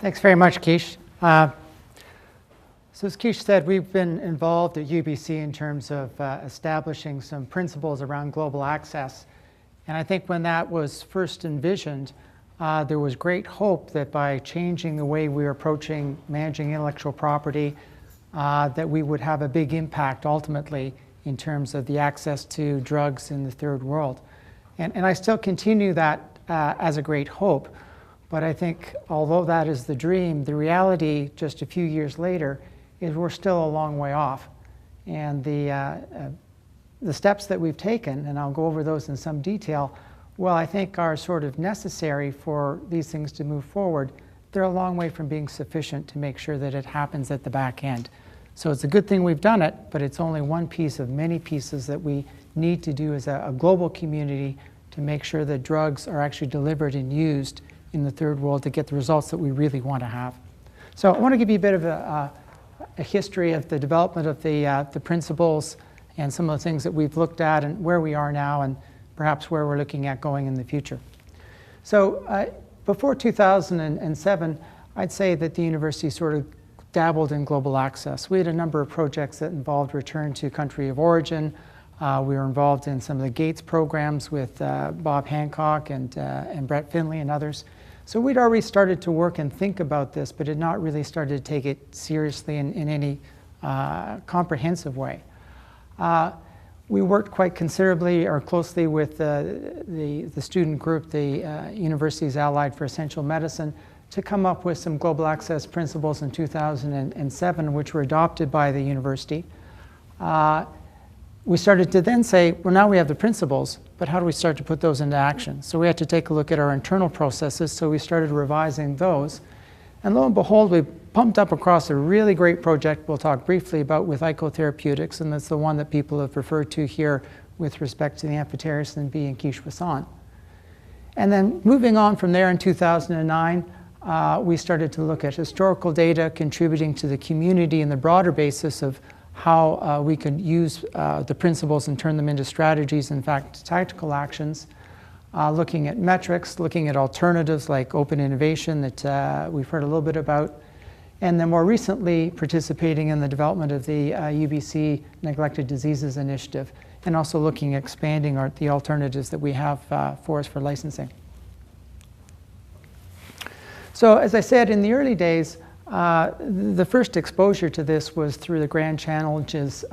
Thanks very much, Kish. So as Kish said, we've been involved at UBC in terms of establishing some principles around global access. And I think when that was first envisioned, there was great hope that by changing the way we were approaching managing intellectual property, that we would have a big impact ultimately in terms of the access to drugs in the third world. And I still continue that as a great hope. But I think although that is the dream, the reality just a few years later is we're still a long way off. And the steps that we've taken, and I'll go over those in some detail, well, I think are sort of necessary for these things to move forward. They're a long way from being sufficient to make sure that it happens at the back end. So it's a good thing we've done it, but it's only one piece of many pieces that we need to do as a global community to make sure that drugs are actually delivered and used in the third world to get the results that we really want to have. So I want to give you a bit of a history of the development of the principles and some of the things that we've looked at and where we are now and perhaps where we're looking at going in the future. So before 2007, I'd say that the university sort of dabbled in global access. We had a number of projects that involved return to country of origin. We were involved in some of the Gates programs with Bob Hancock and Brett Finley and others. So we'd already started to work and think about this, but had not really started to take it seriously in any comprehensive way. We worked quite considerably or closely with the student group, the Universities Allied for Essential Medicine, to come up with some global access principles in 2007, which were adopted by the university. We started to then say, well, now we have the principles, but how do we start to put those into action? So we had to take a look at our internal processes, so we started revising those. And lo and behold, we pumped up across a really great project we'll talk briefly about with icotherapeutics, and that's the one that people have referred to here with respect to the amphotericin B and quiche wasson. And then moving on from there in 2009, we started to look at historical data contributing to the community and the broader basis of how we could use the principles and turn them into strategies, in fact, tactical actions, looking at metrics, looking at alternatives like open innovation that we've heard a little bit about, and then more recently participating in the development of the UBC Neglected Diseases Initiative, and also looking at expanding the alternatives that we have for us for licensing. So as I said, in the early days, the first exposure to this was through the Grand Challenges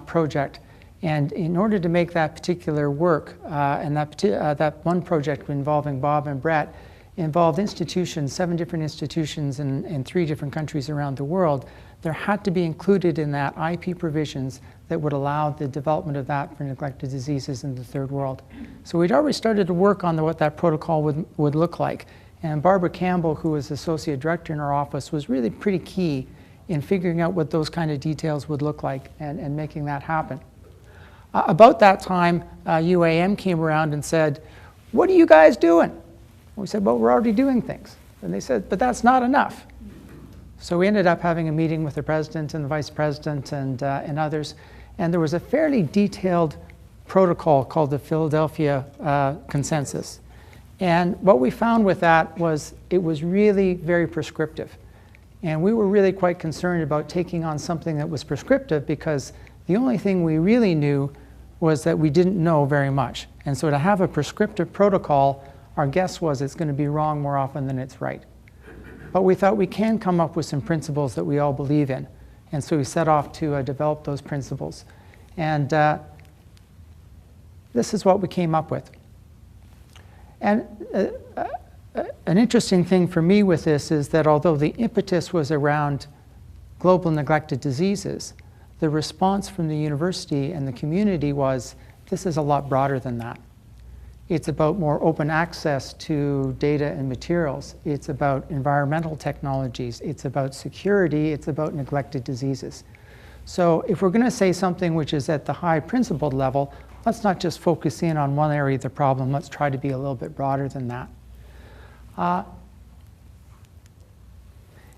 project. And in order to make that particular work, and that one project involving Bob and Brett involved institutions, 7 different institutions in 3 different countries around the world, there had to be included in that IP provisions that would allow the development of that for neglected diseases in the third world. So we'd already started to work on what that protocol would look like. And Barbara Campbell, who was Associate Director in our office, was really pretty key in figuring out what those kind of details would look like and making that happen. About that time, UAM came around and said, what are you guys doing? We said, well, we're already doing things. And they said, but that's not enough. So we ended up having a meeting with the president and the vice president and others. And there was a fairly detailed protocol called the Philadelphia Consensus. And what we found with that was it was really very prescriptive. And we were really quite concerned about taking on something that was prescriptive because the only thing we really knew was that we didn't know very much. And so to have a prescriptive protocol, our guess was it's going to be wrong more often than it's right. But we thought we can come up with some principles that we all believe in. And so we set off to develop those principles. And this is what we came up with. And an interesting thing for me with this is that although the impetus was around global neglected diseases, the response from the university and the community was, this is a lot broader than that. It's about more open access to data and materials. It's about environmental technologies. It's about security. It's about neglected diseases. So if we're going to say something which is at the high principled level, let's not just focus in on one area of the problem. Let's try to be a little bit broader than that.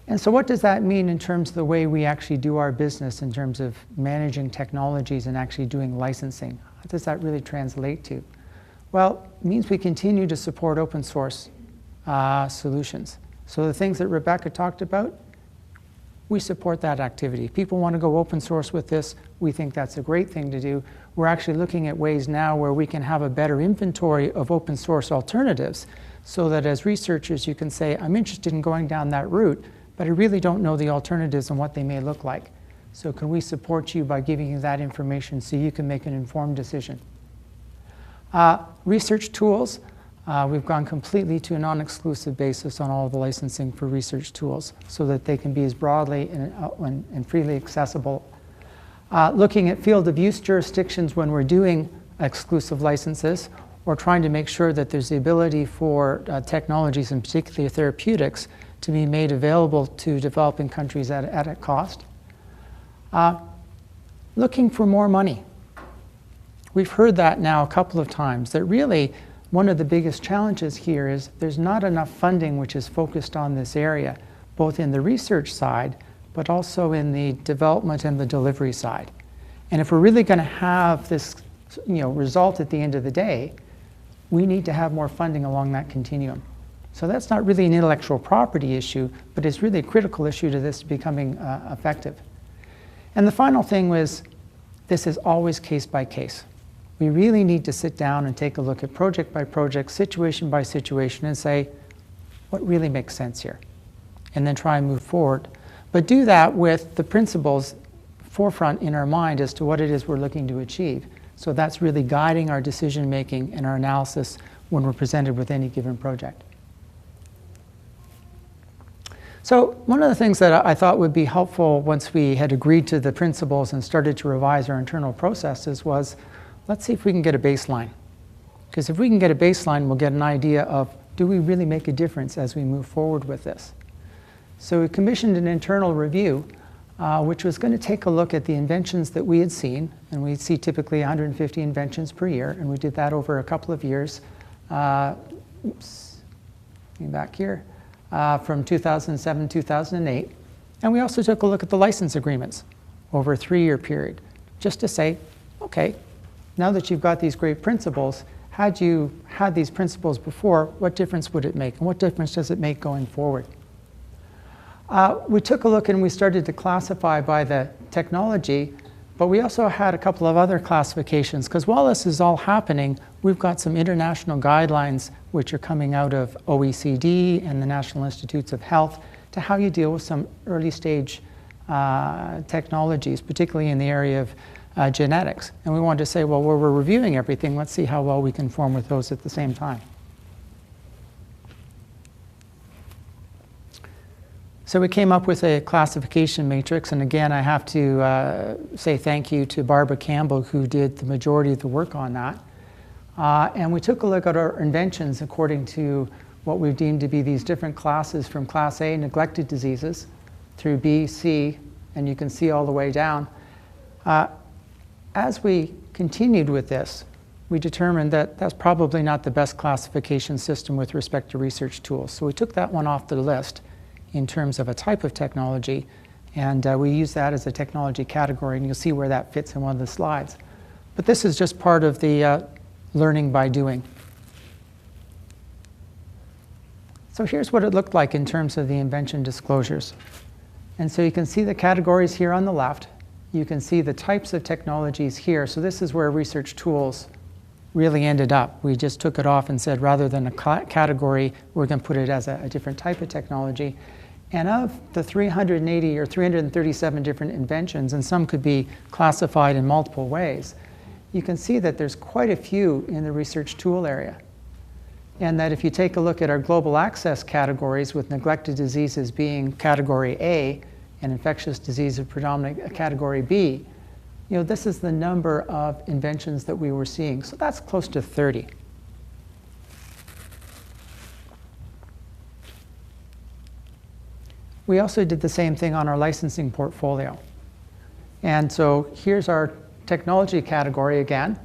And so what does that mean in terms of the way we actually do our business in terms of managing technologies and actually doing licensing? What does that really translate to? Well, it means we continue to support open source solutions. So the things that Rebecca talked about, we support that activity. People want to go open source with this. We think that's a great thing to do. We're actually looking at ways now where we can have a better inventory of open source alternatives so that as researchers you can say, I'm interested in going down that route, but I really don't know the alternatives and what they may look like. So can we support you by giving you that information so you can make an informed decision? Research tools. We've gone completely to a non-exclusive basis on all of the licensing for research tools so that they can be as broadly and freely accessible. Looking at field of use jurisdictions when we're doing exclusive licenses, or trying to make sure that there's the ability for technologies, and particularly therapeutics, to be made available to developing countries at a cost. Looking for more money. We've heard that now a couple of times, that really one of the biggest challenges here is there's not enough funding which is focused on this area, both in the research side, but also in the development and the delivery side. And if we're really going to have this result at the end of the day, we need to have more funding along that continuum. So that's not really an intellectual property issue, but it's really a critical issue to this becoming effective. And the final thing was, this is always case by case. We really need to sit down and take a look at project by project, situation by situation, and say, what really makes sense here? And then try and move forward. But do that with the principles forefront in our mind as to what it is we're looking to achieve. So that's really guiding our decision making and our analysis when we're presented with any given project. So one of the things that I thought would be helpful once we had agreed to the principles and started to revise our internal processes was, let's see if we can get a baseline. Because if we can get a baseline, we'll get an idea of, do we really make a difference as we move forward with this? So we commissioned an internal review, which was going to take a look at the inventions that we had seen, and we see typically 150 inventions per year, and we did that over a couple of years. Back here. From 2007, 2008. And we also took a look at the license agreements over a 3-year period, just to say, okay, now that you've got these great principles, had you had these principles before, what difference would it make? And what difference does it make going forward? We took a look and we started to classify by the technology, but we also had a couple of other classifications, because while this is all happening, we've got some international guidelines which are coming out of OECD and the National Institutes of Health to how you deal with some early stage technologies, particularly in the area of genetics. And we wanted to say, well, where we're reviewing everything, let's see how well we conform with those at the same time. So we came up with a classification matrix, and again, I have to say thank you to Barbara Campbell, who did the majority of the work on that. And we took a look at our inventions according to what we've deemed to be these different classes, from Class A, neglected diseases, through B, C, and you can see all the way down. As we continued with this, we determined that that's probably not the best classification system with respect to research tools. So we took that one off the list in terms of a type of technology, and we use that as a technology category, and you'll see where that fits in one of the slides. But this is just part of the learning by doing. So here's what it looked like in terms of the invention disclosures. And so you can see the categories here on the left. You can see the types of technologies here. So this is where research tools really ended up. We just took it off and said, rather than a category, we're going to put it as a different type of technology. And of the 380 or 337 different inventions, and some could be classified in multiple ways, you can see that there's quite a few in the research tool area. And that if you take a look at our global access categories, with neglected diseases being category A and infectious diseases predominant category B, this is the number of inventions that we were seeing. So that's close to 30. We also did the same thing on our licensing portfolio. And so here's our technology category again.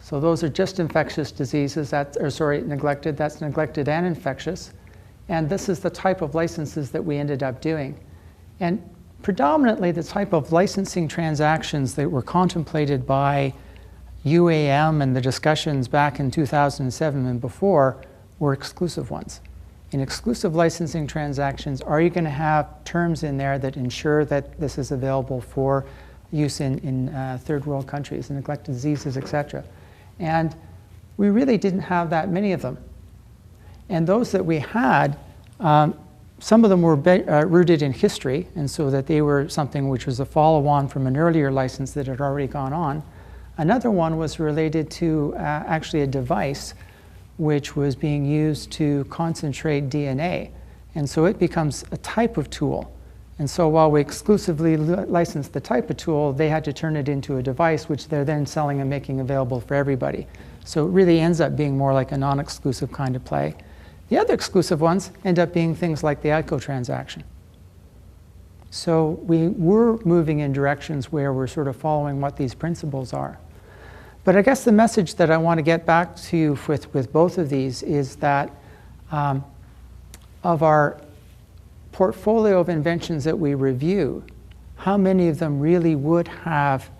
So those are just infectious diseases, neglected, that's neglected and infectious. And this is the type of licenses that we ended up doing. And predominantly the type of licensing transactions that were contemplated by UAM and the discussions back in 2007 and before were exclusive ones. In exclusive licensing transactions, are you going to have terms in there that ensure that this is available for use in third world countries, in neglected diseases, etc.? And we really didn't have that many of them. And those that we had, some of them were rooted in history, and so that they were something which was a follow-on from an earlier license that had already gone on. Another one was related to actually a device which was being used to concentrate DNA. And so it becomes a type of tool. And so while we exclusively licensed the type of tool, they had to turn it into a device which they're then selling and making available for everybody. So it really ends up being more like a non-exclusive kind of play. The other exclusive ones end up being things like the ICO transaction. So we were moving in directions where we're sort of following what these principles are. But I guess the message that I want to get back to you with both of these is that of our portfolio of inventions that we review, how many of them really would have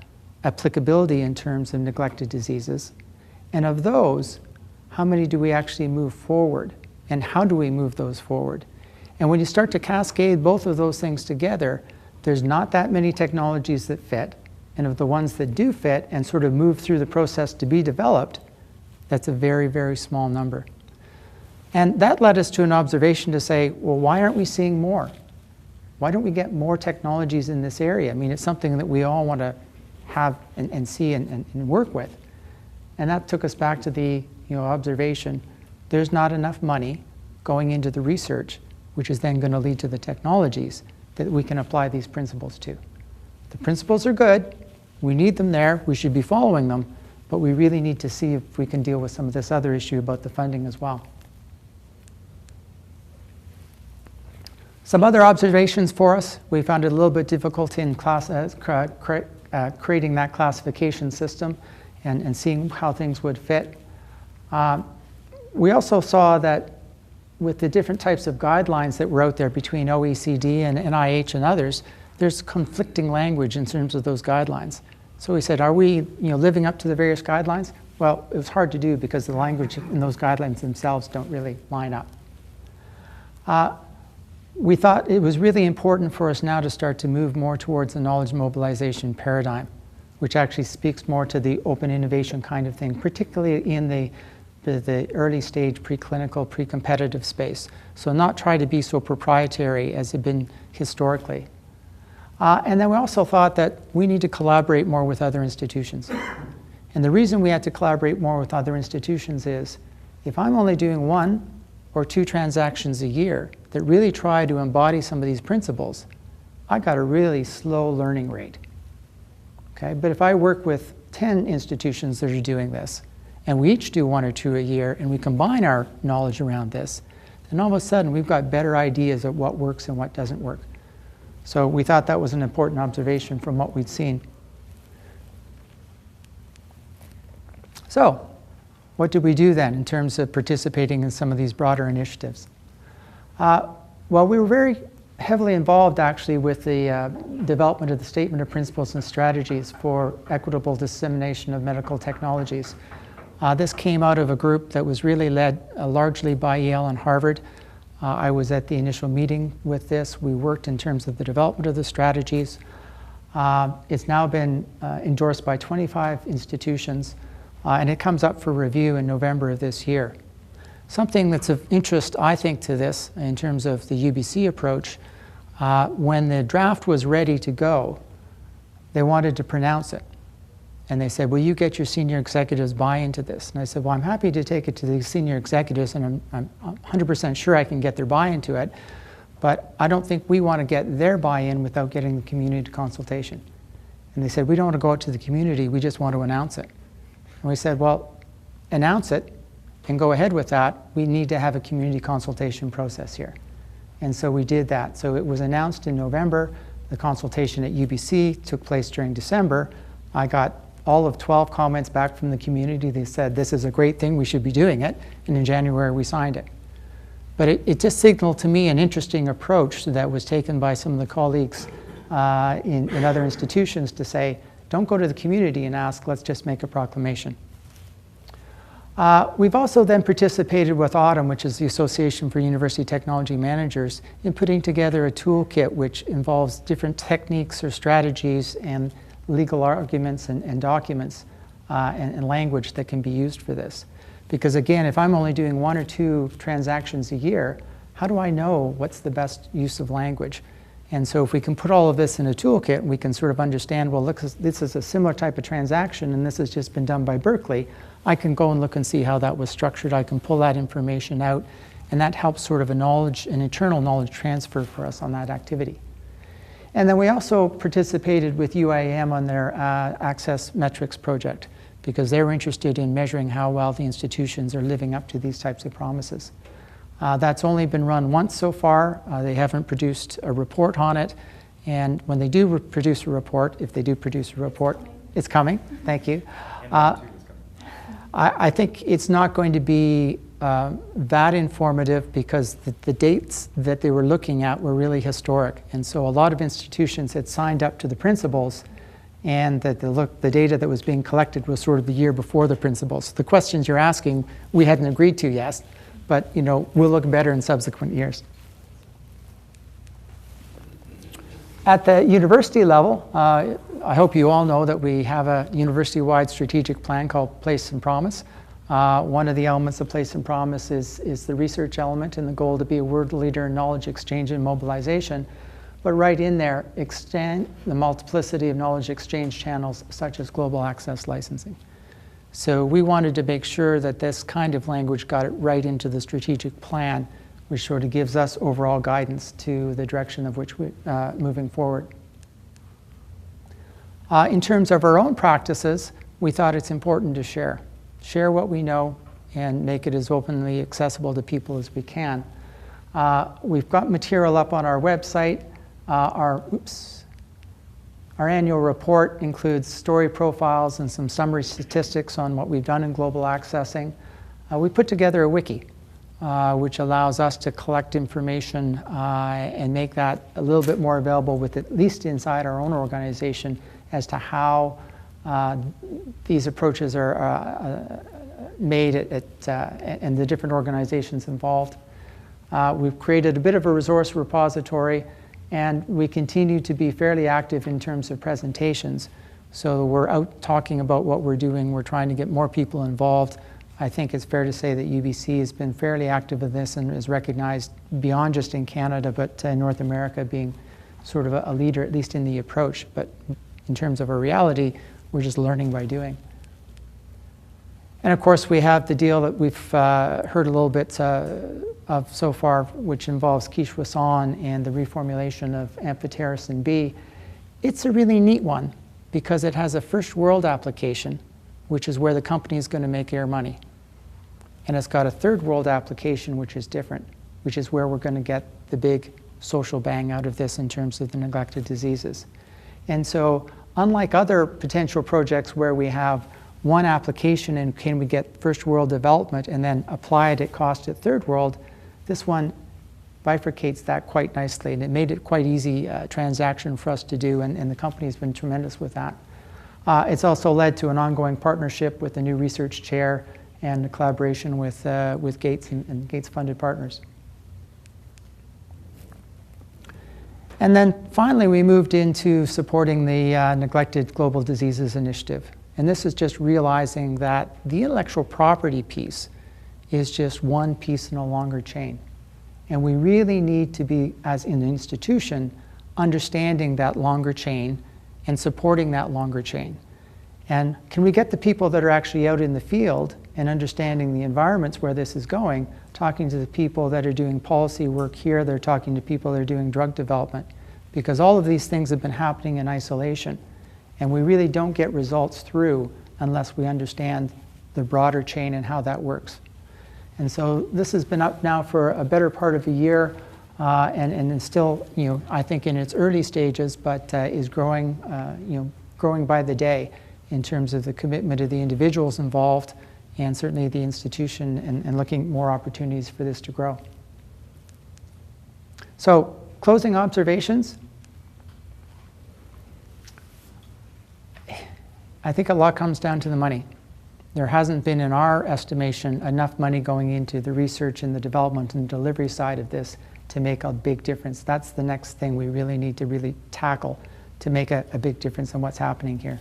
applicability in terms of neglected diseases? And of those, how many do we actually move forward? And how do we move those forward? And when you start to cascade both of those things together, there's not that many technologies that fit. And of the ones that do fit and sort of move through the process to be developed, that's a very, very small number. And that led us to an observation to say, well, why aren't we seeing more? Why don't we get more technologies in this area? I mean, it's something that we all want to have and see and work with. And that took us back to the observation, there's not enough money going into the research, which is then going to lead to the technologies that we can apply these principles to. The principles are good. We need them there. We should be following them. But we really need to see if we can deal with some of this other issue about the funding as well. Some other observations for us. We found it a little bit difficult in creating that classification system and seeing how things would fit. We also saw that with the different types of guidelines that were out there between OECD and NIH and others, there's conflicting language in terms of those guidelines. So we said, are we living up to the various guidelines? Well, it was hard to do because the language in those guidelines themselves don't really line up. We thought it was really important for us now to start to move more towards the knowledge mobilization paradigm, which actually speaks more to the open innovation kind of thing, particularly in the early stage preclinical, pre-competitive space. So not try to be so proprietary as had been historically. And then we also thought that we need to collaborate more with other institutions. And the reason we had to collaborate more with other institutions is, if I'm only doing 1 or 2 transactions a year that really try to embody some of these principles, I got a really slow learning rate. Okay? But if I work with 10 institutions that are doing this, and we each do 1 or 2 a year, and we combine our knowledge around this, then all of a sudden we've got better ideas of what works and what doesn't work. So we thought that was an important observation from what we'd seen. So what did we do then in terms of participating in some of these broader initiatives? Well, we were very heavily involved actually with the development of the Statement of Principles and Strategies for Equitable Dissemination of Medical Technologies. This came out of a group that was really led largely by Yale and Harvard. I was at the initial meeting with this. We worked in terms of the development of the strategies. It's now been endorsed by 25 institutions, and it comes up for review in November of this year. Something that's of interest, I think, to this in terms of the UBC approach, when the draft was ready to go, they wanted to pronounce it. And they said, will you get your senior executives buy into this? And I said, well, I'm happy to take it to the senior executives, and I'm 100% sure I can get their buy into it, but I don't think we want to get their buy-in without getting the community consultation. And they said, we don't want to go out to the community, we just want to announce it. And we said, well, announce it and go ahead with that. We need to have a community consultation process here. And so we did that. So it was announced in November. The consultation at UBC took place during December. I got all of 12 comments back from the community. They said, this is a great thing, we should be doing it. And in January, we signed it. But it just signaled to me an interesting approach that was taken by some of the colleagues in other institutions to say, don't go to the community and ask, let's just make a proclamation. We've also then participated with AUTUM, which is the Association for University Technology Managers, in putting together a toolkit which involves different techniques or strategies and legal arguments and documents and language that can be used for this. Because again, if I'm only doing 1 or 2 transactions a year, how do I know what's the best use of language? And so if we can put all of this in a toolkit, we can sort of understand, well, look, this is a similar type of transaction, and this has just been done by Berkeley. I can go and look and see how that was structured. I can pull that information out, and that helps sort of an internal knowledge transfer for us on that activity. And then we also participated with UIM on their Access Metrics project, because they were interested in measuring how well the institutions are living up to these types of promises. That's only been run once so far. They haven't produced a report on it. And when they do produce a report, if they do produce a report, it's coming. Thank you. I think it's not going to be that informative because the dates that they were looking at were really historic. And so a lot of institutions had signed up to the principles, and that the data that was being collected was sort of the year before the principles. The questions you're asking, we hadn't agreed to yet, but we'll look better in subsequent years. At the university level, I hope you all know that we have a university-wide strategic plan called Place and Promise. One of the elements of Place and Promise is the research element and the goal to be a world leader in knowledge exchange and mobilization. But right in there, extend the multiplicity of knowledge exchange channels such as global access licensing. So we wanted to make sure that this kind of language got it right into the strategic plan, which sort of gives us overall guidance to the direction of which we're moving forward. In terms of our own practices, we thought it's important to share what we know and make it as openly accessible to people as we can. We've got material up on our website. Our annual report includes story profiles and some summary statistics on what we've done in global accessing. We put together a wiki, which allows us to collect information and make that a little bit more available, with at least inside our own organization, as to how these approaches are made and the different organizations involved. We've created a bit of a resource repository, and we continue to be fairly active in terms of presentations. So we're out talking about what we're doing. We're trying to get more people involved. I think it's fair to say that UBC has been fairly active in this and is recognized beyond just in Canada, but in North America, being sort of a leader, at least in the approach. But in terms of our reality, we're just learning by doing. And of course, we have the deal that we've heard a little bit of so far, which involves Quiche-Wasson and the reformulation of amphotericin B. It's a really neat one because it has a first world application, which is where the company is going to make air money. And it's got a third world application, which is different, which is where we're going to get the big social bang out of this in terms of the neglected diseases. And so, unlike other potential projects where we have one application and can we get first world development and then apply it at cost at third world, this one bifurcates that quite nicely, and it made it quite easy transaction for us to do, and the company has been tremendous with that. It's also led to an ongoing partnership with the new research chair and a collaboration with Gates and Gates-funded partners. And then finally, we moved into supporting the Neglected Global Diseases Initiative. And this is just realizing that the intellectual property piece is just one piece in a longer chain. And we really need to be, as an institution, understanding that longer chain and supporting that longer chain. And can we get the people that are actually out in the field and understanding the environments where this is going, talking to the people that are doing policy work here, they're talking to people that are doing drug development, because all of these things have been happening in isolation. And we really don't get results through unless we understand the broader chain and how that works. And so this has been up now for a better part of a year, and it's still, I think in its early stages, but is growing, growing by the day in terms of the commitment of the individuals involved, and certainly the institution, and looking at more opportunities for this to grow. So, closing observations. I think a lot comes down to the money. there hasn't been, in our estimation, enough money going into the research and the development and delivery side of this to make a big difference. That's the next thing we really need to really tackle to make a big difference in what's happening here.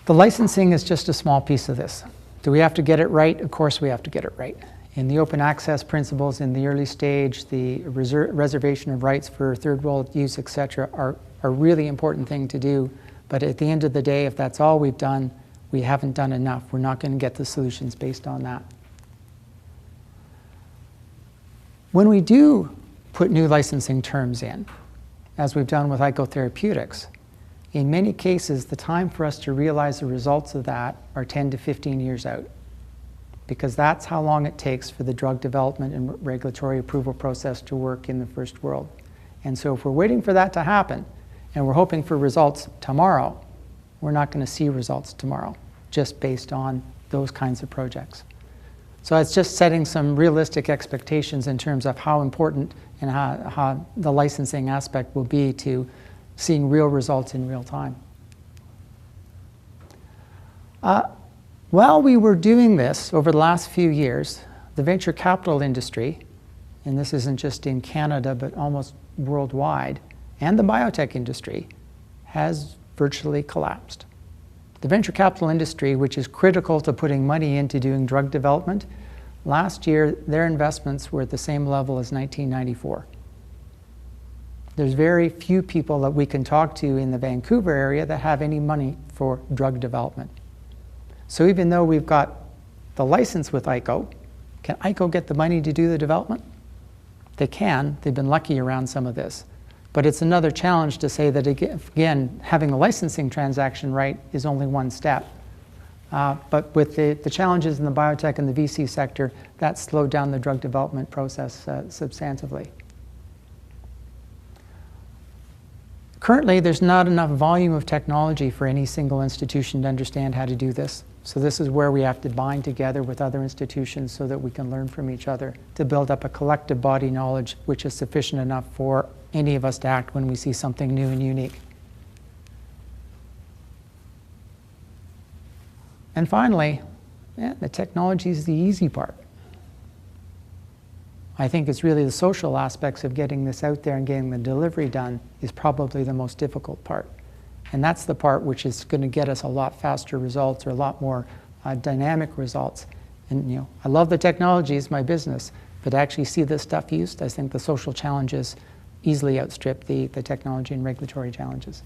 The licensing is just a small piece of this. Do we have to get it right? Of course we have to get it right. In the open access principles in the early stage, the reservation of rights for third world use, etc., are a really important thing to do. But at the end of the day, if that's all we've done, we haven't done enough. We're not going to get the solutions based on that. When we do put new licensing terms in, as we've done with icotherapeutics, in many cases, the time for us to realize the results of that are 10 to 15 years out, because that's how long it takes for the drug development and regulatory approval process to work in the first world. And so if we're waiting for that to happen, and we're hoping for results tomorrow, we're not going to see results tomorrow, just based on those kinds of projects. So it's just setting some realistic expectations in terms of how important and how the licensing aspect will be to seeing real results in real time. While we were doing this over the last few years, the venture capital industry, and this isn't just in Canada but almost worldwide, and the biotech industry has virtually collapsed. The venture capital industry, which is critical to putting money into doing drug development, last year their investments were at the same level as 1994. There's very few people that we can talk to in the Vancouver area that have any money for drug development. So even though we've got the license with ICO, can ICO get the money to do the development? They can. They've been lucky around some of this. But it's another challenge to say that, again, having a licensing transaction right is only one step. But with the challenges in the biotech and the VC sector, that slowed down the drug development process substantively. Currently, there's not enough volume of technology for any single institution to understand how to do this. So this is where we have to bind together with other institutions so that we can learn from each other to build up a collective body knowledge which is sufficient enough for any of us to act when we see something new and unique. And finally, the technology is the easy part. I think it's really the social aspects of getting this out there and getting the delivery done is probably the most difficult part. And that's the part which is going to get us a lot faster results or a lot more dynamic results. And I love the technology, it's my business, but to actually see this stuff used, I think the social challenges easily outstrip the technology and regulatory challenges.